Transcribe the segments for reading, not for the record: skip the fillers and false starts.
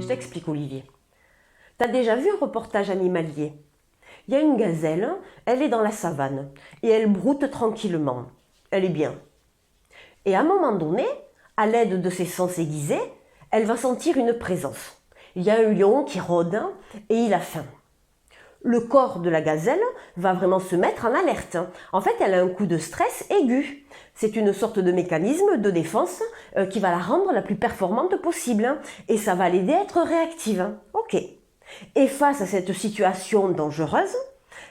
Je t'explique, Olivier. Tu as déjà vu un reportage animalier? Il y a une gazelle, elle est dans la savane et elle broute tranquillement. Elle est bien. Et à un moment donné, à l'aide de ses sens aiguisés, elle va sentir une présence. Il y a un lion qui rôde et il a faim. Le corps de la gazelle va vraiment se mettre en alerte. En fait, elle a un coup de stress aigu. C'est une sorte de mécanisme de défense qui va la rendre la plus performante possible. Et ça va l'aider à être réactive. Ok. Et face à cette situation dangereuse,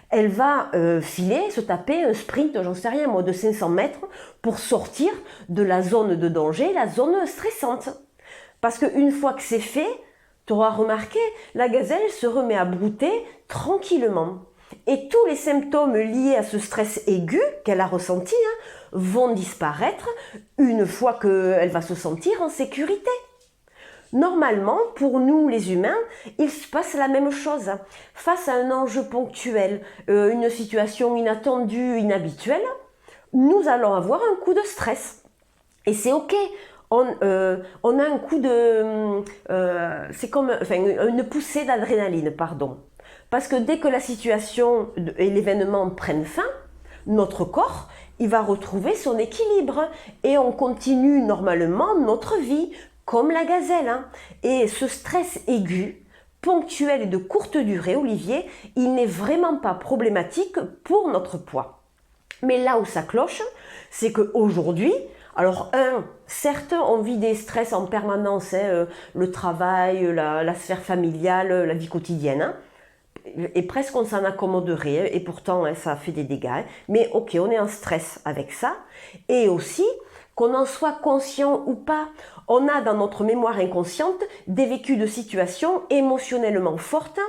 elle va filer, se taper un sprint, j'en sais rien moi, de 500 mètres pour sortir de la zone de danger, la zone stressante. Parce qu'une fois que c'est fait, tu auras remarqué, la gazelle se remet à brouter tranquillement. Et tous les symptômes liés à ce stress aigu qu'elle a ressenti vont disparaître une fois qu'elle va se sentir en sécurité. Normalement, pour nous les humains, il se passe la même chose. Face à un enjeu ponctuel, une situation inattendue, inhabituelle, nous allons avoir un coup de stress. Et c'est ok. On a un coup de... c'est comme une poussée d'adrénaline, pardon. Parce que dès que la situation et l'événement prennent fin, notre corps, il va retrouver son équilibre et on continue normalement notre vie, comme la gazelle. Et ce stress aigu, ponctuel et de courte durée, Olivier, il n'est vraiment pas problématique pour notre poids. Mais là où ça cloche, c'est qu'aujourd'hui, alors certes, on vit des stress en permanence, le travail, la sphère familiale, la vie quotidienne, et presque on s'en accommoderait, et pourtant ça fait des dégâts. Mais ok, on est en stress avec ça, et aussi qu'on en soit conscient ou pas, on a dans notre mémoire inconsciente des vécus de situations émotionnellement fortes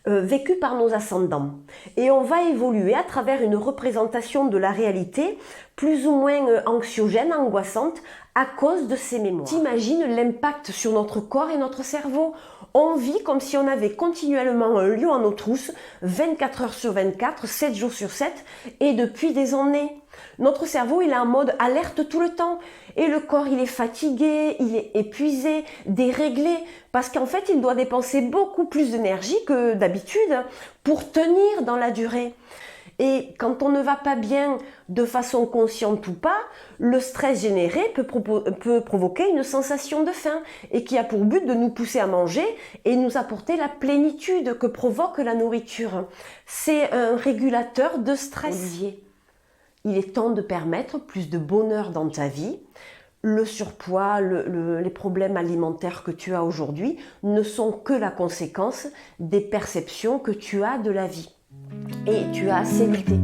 vécues par nos ascendants. Et on va évoluer à travers une représentation de la réalité plus ou moins anxiogène, angoissante, à cause de ces mémoires. T'imagines l'impact sur notre corps et notre cerveau? On vit comme si on avait continuellement un lion à nos trousses, 24 heures sur 24, 7 jours sur 7, et depuis des années. Notre cerveau, il est en mode alerte tout le temps. Et le corps, il est fatigué, il est épuisé, déréglé, parce qu'en fait, il doit dépenser beaucoup plus d'énergie que d'habitude pour tenir dans la durée. Et quand on ne va pas bien de façon consciente ou pas, le stress généré peut provoquer une sensation de faim et qui a pour but de nous pousser à manger et nous apporter la plénitude que provoque la nourriture. C'est un régulateur de stress. Olivier, il est temps de permettre plus de bonheur dans ta vie. Le surpoids, les problèmes alimentaires que tu as aujourd'hui ne sont que la conséquence des perceptions que tu as de la vie. Et tu as assez lutté.